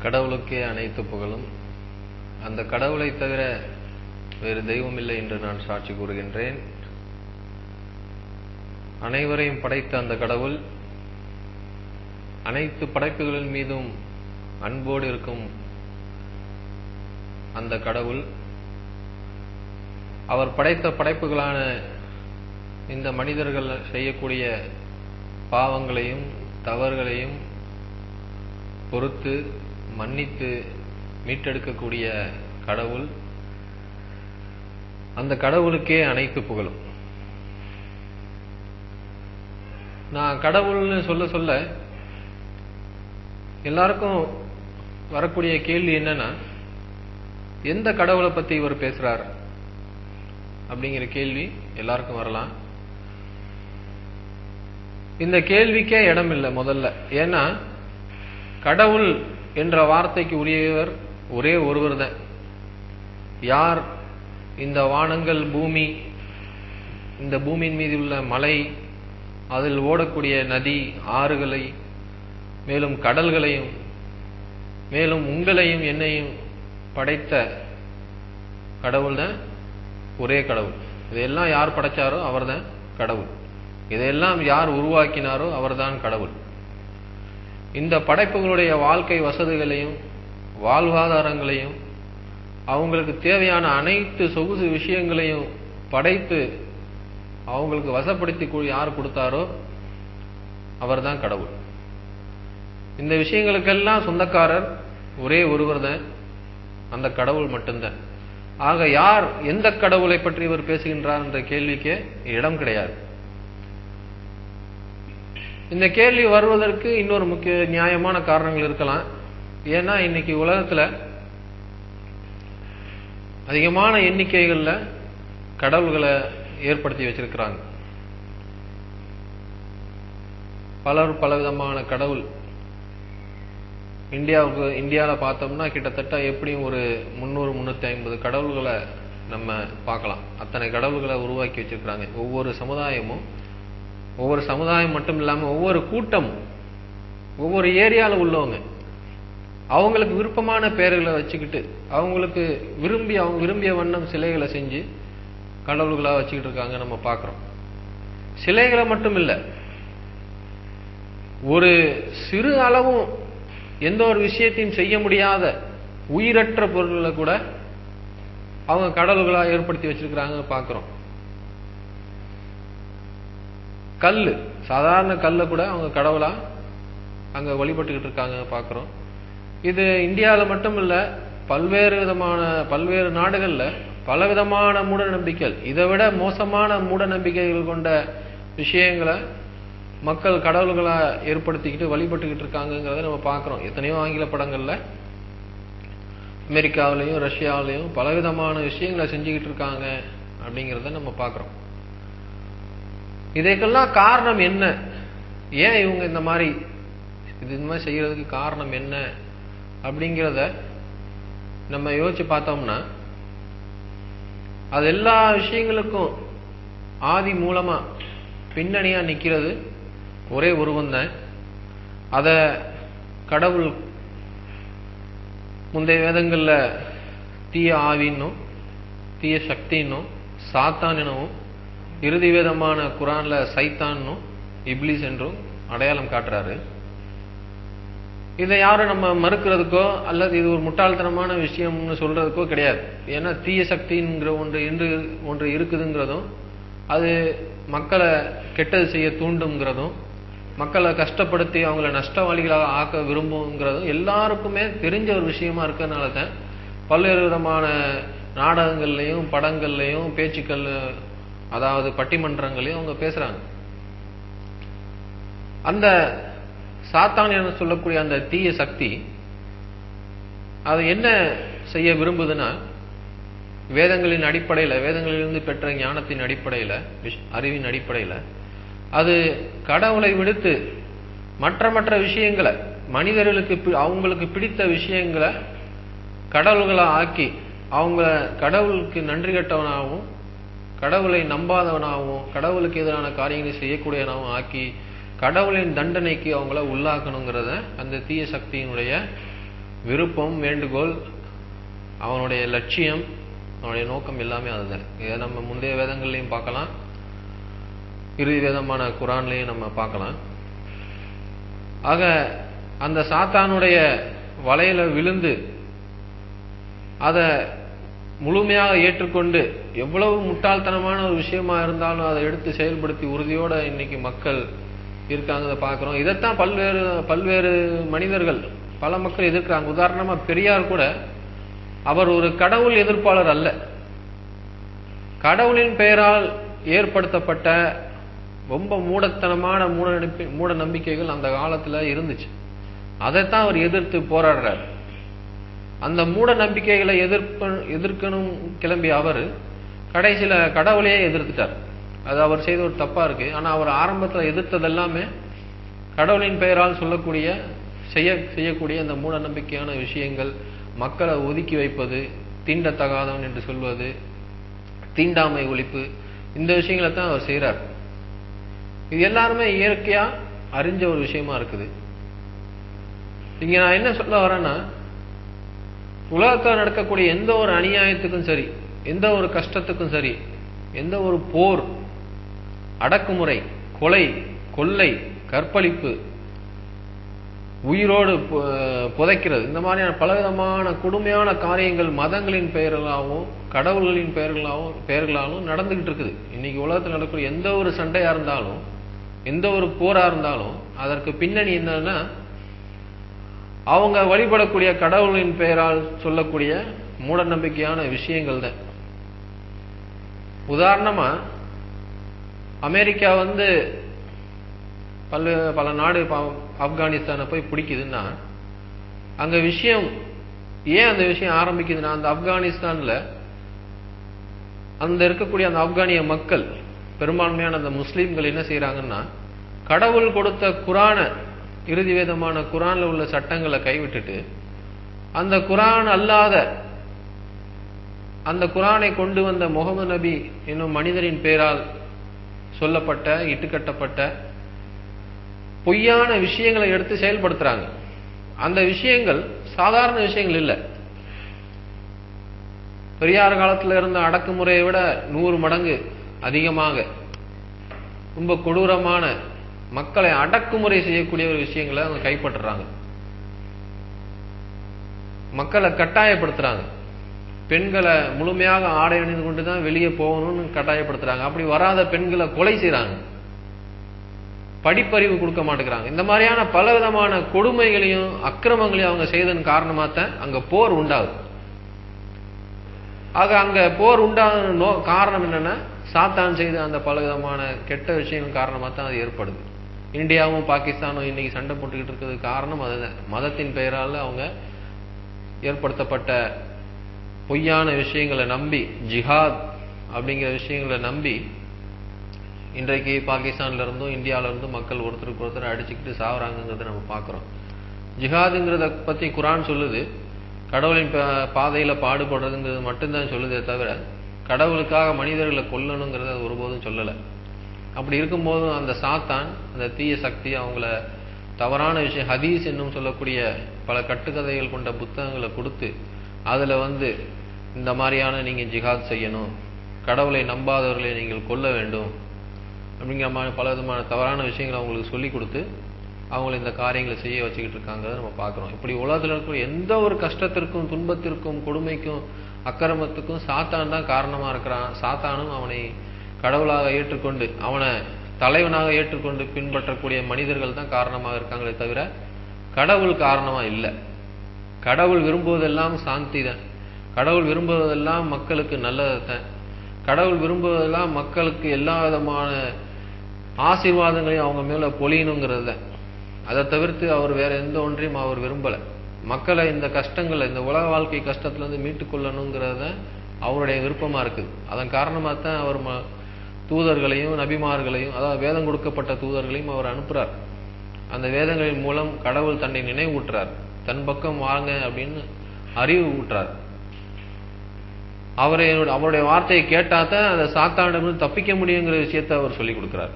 கடவுளுக்கே அனைத்து புகழும். அந்த கடவுளை தவிர வேறு தெய்வம் இல்லை என்று நான் சாட்சி கூறுகின்றேன். அனைவரையும் படைத்த அந்த கடவுள் அனைத்து படைப்புகளின் மீதும் அன்போடு இருக்கும் அந்த கடவுள் அவர் படைத்த படைப்புகளான இந்த மனிதர்கள் செய்யக்கூடிய பாவங்களையும் தவறுகளையும் பொறுத்து மன்னித்து மீட்டெடுக்கக்கூடிய கடவுள். அந்த கடவுளுக்கே அனைத்து புகழும். நான் கடவுள்னு சொல்ல எல்லாருக்கும் வரக்கூடிய கேள்வி என்னன்னா, எந்த கடவுளை பத்தி இவர் பேசுறார் அப்படிங்கிற கேள்வி எல்லாருக்கும் வரலாம். இந்த கேள்விக்கே இடம் இல்லை முதல்ல. ஏன்னா கடவுள் என்ற வார்த்தைக்கு உரியவர் ஒரே ஒருவர் தான். யார் இந்த வானங்கள், பூமி, இந்த பூமியின் மீது உள்ள மலை, அதில் ஓடக்கூடிய நதி, ஆறுகளை, மேலும் கடல்களையும், மேலும் உங்களையும் என்னையும் படைத்த கடவுள் தான் ஒரே கடவுள். இதையெல்லாம் யார் படைச்சாரோ அவர்தான் கடவுள். இதையெல்லாம் யார் உருவாக்கினாரோ அவர்தான் கடவுள். இந்த படைப்புகளுடைய வாழ்க்கை வசதிகளையும் வாழ்வாதாரங்களையும் அவங்களுக்கு தேவையான அனைத்து சொகுசு விஷயங்களையும் படைத்து அவங்களுக்கு வசப்படுத்தி யார் கொடுத்தாரோ அவர்தான் கடவுள். இந்த விஷயங்களுக்கெல்லாம் சொந்தக்காரர் ஒரே ஒருவர் தான், அந்த கடவுள் மட்டும்தான். ஆக யார் எந்த கடவுளை பற்றி இவர் பேசுகின்றார் என்ற கேள்விக்கே இடம் கிடையாது. இந்த கேள்வி வருவதற்கு இன்னொரு முக்கிய நியாயமான காரணங்கள் இருக்கலாம். ஏன்னா இன்னைக்கு உலகத்துல அதிகமான எண்ணிக்கைகள்ல கடவுள்களை ஏற்படுத்தி வச்சிருக்கிறாங்க. பலவிதமான கடவுள். இந்தியாவில் பார்த்தோம்னா கிட்டத்தட்ட எப்படியும் ஒரு 300-350 கடவுள்களை நம்ம பார்க்கலாம். அத்தனை கடவுள்களை உருவாக்கி வச்சிருக்கிறாங்க. ஒவ்வொரு சமுதாயம் மட்டும் இல்லாம ஒவ்வொரு கூட்டமும், ஒவ்வொரு ஏரியாவில் உள்ளவங்க அவங்களுக்கு விருப்பமான பெயர்களை வச்சுக்கிட்டு அவங்க விரும்பிய வண்ணம் சிலைகளை செஞ்சு கடவுள்களா வச்சுக்கிட்டு இருக்காங்க. நம்ம பார்க்கிறோம். சிலைகளை மட்டும் இல்ல, ஒரு சிறு அளவும் எந்த ஒரு விஷயத்தையும் செய்ய முடியாத உயிரற்ற பொருள்களை கூட அவங்க கடவுள்களா ஏற்படுத்தி வச்சிருக்கிறாங்க பார்க்கிறோம். கல்லு, சாதாரண கல்லை கூட அவங்க கடவுளா அங்க வழிபட்டுக்கிட்டு இருக்காங்க பார்க்கிறோம். இது இந்தியாவில் மட்டும் இல்ல, பல்வேறு நாடுகள்ல பலவிதமான மூட நம்பிக்கைகள், இதை விட மோசமான மூட நம்பிக்கைகள் கொண்ட விஷயங்களை மக்கள் கடவுள்களா ஏற்படுத்திக்கிட்டு வழிபட்டுக்கிட்டு இருக்காங்கிறத நம்ம பார்க்கிறோம். எத்தனையோ ஆங்கில படங்கள்ல அமெரிக்காவிலையும் ரஷ்யாவிலையும் பலவிதமான விஷயங்களை செஞ்சுக்கிட்டு இருக்காங்க அப்படிங்கிறத நம்ம பார்க்கிறோம். இதுக்கெல்லாம் காரணம் என்ன? ஏன் இவங்க இந்த மாதிரி செய்யறதுக்கு காரணம் என்ன அப்படிங்கிறத நம்ம யோசிச்சு பார்த்தோம்னா, அது எல்லா விஷயங்களுக்கும் ஆதி மூலமா பின்னணியா நிக்கிறது ஒரே ஒருவன் தான். அத கடவுள் முந்தைய வேதங்கள்ல தீய ஆவின்னும் தீய சக்தின்னும் சாத்தான் எனவும், இறுதி வேதமான குரான்ல சைத்தான்னும் இப்லீஸ் என்றும் அடையாளம் காட்டுறாரு. இதை யாரும் நம்ம மறுக்கிறதுக்கோ அல்லது இது ஒரு முட்டாள்தனமான விஷயம்னு சொல்றதுக்கோ கிடையாது. ஏன்னா தீய சக்திங்கிற ஒன்று இருக்குதுங்கிறதும், அது மக்களை கெட்டது செய்ய தூண்டுங்கிறதும், மக்களை கஷ்டப்படுத்தி அவங்கள நஷ்டவாளிகளாக ஆக்க விரும்புங்கிறதும் எல்லாருக்குமே தெரிஞ்ச ஒரு விஷயமா இருக்கிறதுனால தான் பல்வேறு விதமான நாடகங்கள்லையும் படங்கள்லையும் பேச்சுக்கள், அதாவது பட்டிமன்றங்களையும் அவங்க பேசுறாங்க. அந்த சாத்தான் என சொல்லக்கூடிய அந்த தீய சக்தி அது என்ன செய்ய விரும்புதுன்னா, வேதங்களின் அடிப்படையில, வேதங்களிலிருந்து பெற்ற ஞானத்தின் அடிப்படையில, அறிவின் அடிப்படையில அது கடவுளை விடுத்து மற்ற விஷயங்களை, மனிதர்களுக்கு அவங்களுக்கு பிடித்த விஷயங்களை கடவுள்களை ஆக்கி அவங்க கடவுளுக்கு நன்றி கட்டவனாகவும் கடவுளை நம்பாதவனாகவும் கடவுளுக்கு எதிரான காரியங்களை செய்யக்கூடியவனாகவும் ஆக்கி கடவுளின் தண்டனைக்கு அவங்கள உள்ளாக்கணுங்கிறத அந்த தீய சக்தியினுடைய விருப்பம், வேண்டுகோள், அவனுடைய லட்சியம், அவனுடைய நோக்கம் எல்லாமே அதுதான். இதை நம்ம முந்தைய வேதங்கள்லையும் பார்க்கலாம், இறுதி வேதமான குரான்லையும் நம்ம பார்க்கலாம். ஆக அந்த சாத்தானுடைய வலையில விழுந்து அதை முழுமையாக ஏற்றுக்கொண்டு, எவ்வளவு முட்டாள்தனமான ஒரு விஷயமா இருந்தாலும் அதை எடுத்து செயல்படுத்தி உறுதியோட இன்னைக்கு மக்கள் இருக்காங்க பார்க்கிறோம். இதைத்தான் பல்வேறு மனிதர்கள், பல மக்கள் எதிர்க்கிறாங்க. உதாரணமா பெரியார் கூட, அவர் ஒரு கடவுள் எதிர்ப்பாளர் அல்ல. கடவுளின் பெயரால் ஏற்படுத்தப்பட்ட ரொம்ப மூடத்தனமான மூட நம்பிக்கைகள் அந்த காலத்துல இருந்துச்சு. அதைத்தான் அவர் எதிர்த்து போராடுறார். அந்த மூட நம்பிக்கைகளை எதிர்க்கணும் கிளம்பிய அவர் கடைசியில கடவுளையே எதிர்த்துட்டார். அது அவர் செய்த ஒரு தப்பா இருக்கு. ஆனா அவர் ஆரம்பத்தில் எதிர்த்தது எல்லாமே கடவுளின் பெயரால் செய்யக்கூடிய அந்த மூட நம்பிக்கையான விஷயங்கள், மக்களை ஒதுக்கி வைப்பது, தீண்டத்தகாதவன் என்று சொல்வது, தீண்டாமை ஒழிப்பு, இந்த விஷயங்களை தான் அவர் செய்கிறார். இது எல்லாருமே இயற்கையா அறிஞ்ச ஒரு விஷயமா இருக்குது. இங்க நான் என்ன சொல்ல வரேன்னா, உலகத்தில் நடக்கக்கூடிய எந்த ஒரு அநியாயத்துக்கும் சரி, எந்த ஒரு கஷ்டத்துக்கும் சரி, எந்த ஒரு போர், அடக்குமுறை, கொலை, கொள்ளை, கற்பழிப்பு, உயிரோடு புதைக்கிறது, இந்த மாதிரியான பலவிதமான கொடுமையான காரியங்கள் மதங்களின் பெயர்களாகவும் கடவுள்களின் பெயர்களாலும் நடந்துகிட்டு இருக்குது. இன்னைக்கு உலகத்தில் நடக்கக்கூடிய எந்த ஒரு சண்டையா இருந்தாலும், எந்த ஒரு போரா இருந்தாலும் அதற்கு பின்னணி என்னன்னா, அவங்க வழிபடக்கூடிய கடவுளின் பெயரால் சொல்லக்கூடிய மூட நம்பிக்கையான விஷயங்கள் தான். உதாரணமா அமெரிக்கா பல நாடு ஆப்கானிஸ்தானை போய் பிடிக்குதுன்னா, அங்க விஷயம் ஏன் அந்த விஷயம் ஆரம்பிக்குதுன்னா, அந்த ஆப்கானிஸ்தான்ல அந்த இருக்கக்கூடிய அந்த ஆப்கானிய மக்கள், பெரும்பான்மையான அந்த முஸ்லீம்கள் என்ன செய்யறாங்கன்னா, கடவுள் கொடுத்த குரான, இறுதி வேதமான குரான்ல உள்ள சட்டங்களை கைவிட்டுட்டு, அந்த குரான் அல்லாத, அந்த குரானை கொண்டு வந்த முகமது நபி என்னும் மனிதரின் பெயரால் சொல்லப்பட்ட, இட்டுக்கட்டப்பட்ட பொய்யான விஷயங்களை எடுத்து செயல்படுத்துறாங்க. அந்த விஷயங்கள் சாதாரண விஷயங்கள் இல்லை. பெரியார் காலத்தில் இருந்த அடக்குமுறையை விட 100 மடங்கு அதிகமாக ரொம்ப கொடூரமான, மக்களை அடக்குமுறை செய்யக்கூடிய ஒரு விஷயங்களை அவங்க கைப்பற்றுறாங்க. மக்களை கட்டாயப்படுத்துறாங்க. பெண்களை முழுமையாக ஆடை அணிந்து கொண்டு தான் வெளியே போகணும்னு கட்டாயப்படுத்துறாங்க. அப்படி வராத பெண்களை கொலை செய்யறாங்க. படிப்பறிவு கொடுக்க மாட்டேங்கிறாங்க. இந்த மாதிரியான பலவிதமான கொடுமைகளையும் அக்கிரமங்களையும் அவங்க செய்ததன் காரணமா தான் அங்க போர் உண்டாகுது. ஆக அங்க போர் உண்டான காரணம் என்னன்னா, சாத்தான் செய்த அந்த பலவிதமான கெட்ட விஷயங்கள் காரணமா தான் அது ஏற்படுது. இந்தியாவும் பாகிஸ்தானும் இன்னைக்கு சண்டை போட்டுக்கிட்டு இருக்கிறதுக்கு காரணம் அதுதான். மதத்தின் பெயரால் அவங்க ஏற்படுத்தப்பட்ட பொய்யான விஷயங்களை நம்பி, ஜிஹாத் அப்படிங்கிற விஷயங்களை நம்பி இன்றைக்கு பாகிஸ்தான்ல இருந்தும் இந்தியாவில இருந்தும் மக்கள் ஒருத்தருக்கு ஒருத்தர் அடிச்சுக்கிட்டு சாவறாங்கிறத நம்ம பார்க்கிறோம். ஜிஹாதுங்கிறத பத்தி குரான் சொல்லுது, கடவுளின் பாதையில பாடுபடுறதுங்கிறது மட்டும்தான் சொல்லுதே தவிர, கடவுளுக்காக மனிதர்களை கொல்லணுங்கிறத ஒருபோதும் சொல்லலை. அப்படி இருக்கும்போதும் அந்த சாத்தான், அந்த தீய சக்தி அவங்கள தவறான விஷயம், ஹதீஸ் என்னும் சொல்லக்கூடிய பல கட்டுக்கதைகள் கொண்ட புத்தகங்களை கொடுத்து, அதுல இந்த மாதிரியான நீங்க ஜிஹாத் செய்யணும், கடவுளை நம்பாதவர்களை நீங்கள் கொல்ல வேண்டும் அப்படிங்கிற மாதிரி பல விதமான தவறான விஷயங்களை அவங்களுக்கு சொல்லி கொடுத்து அவங்களை இந்த காரியங்களை செய்ய வச்சுக்கிட்டு இருக்காங்கிறத நம்ம பார்க்குறோம். இப்படி உலகத்தில் இருக்கக்கூடிய எந்த ஒரு கஷ்டத்திற்கும், துன்பத்திற்கும், கொடுமைக்கும், அக்கிரமத்துக்கும் சாத்தான் தான் காரணமா இருக்கிறான். சாத்தானும் அவனை கடவுளாக ஏற்றுக்கொண்டு, அவனை தலைவனாக ஏற்றுக்கொண்டு பின்பற்றக்கூடிய மனிதர்கள் தான் காரணமாக இருக்காங்களே தவிர கடவுள் காரணமா இல்லை. கடவுள் விரும்புவதெல்லாம் சாந்தி தான். கடவுள் விரும்புவதெல்லாம் மக்களுக்கு நல்லது தான். கடவுள் விரும்புவதெல்லாம் மக்களுக்கு எல்லா விதமான ஆசீர்வாதங்களையும் அவங்க மேல பொழியணுங்கிறது தான். அதை தவிர்த்து அவர் வேற எந்த ஒன்றையும் அவர் விரும்பல. மக்களை இந்த கஷ்டங்களை, இந்த உலக வாழ்க்கை கஷ்டத்துல இருந்து மீட்டுக் கொள்ளணுங்கிறத அவருடைய விருப்பமா இருக்குது. அதன் காரணமா தான் அவர் தூதர்களையும் நபிமார்களையும், அதாவது வேதம் கொடுக்கப்பட்ட தூதர்களையும் அவர் அனுப்புறார். அந்த வேதங்களின் மூலம் கடவுள் தன்னை நினைவூட்டுறார், தன் பக்கம் வாங்க அப்படின்னு அறிவு ஊட்டுறார். அவருடைய வார்த்தையை கேட்டாதான் அந்த சாத்தானிடமிருந்து தப்பிக்க முடியுங்கிற விஷயத்தை அவர் சொல்லிக் கொடுக்கிறார்.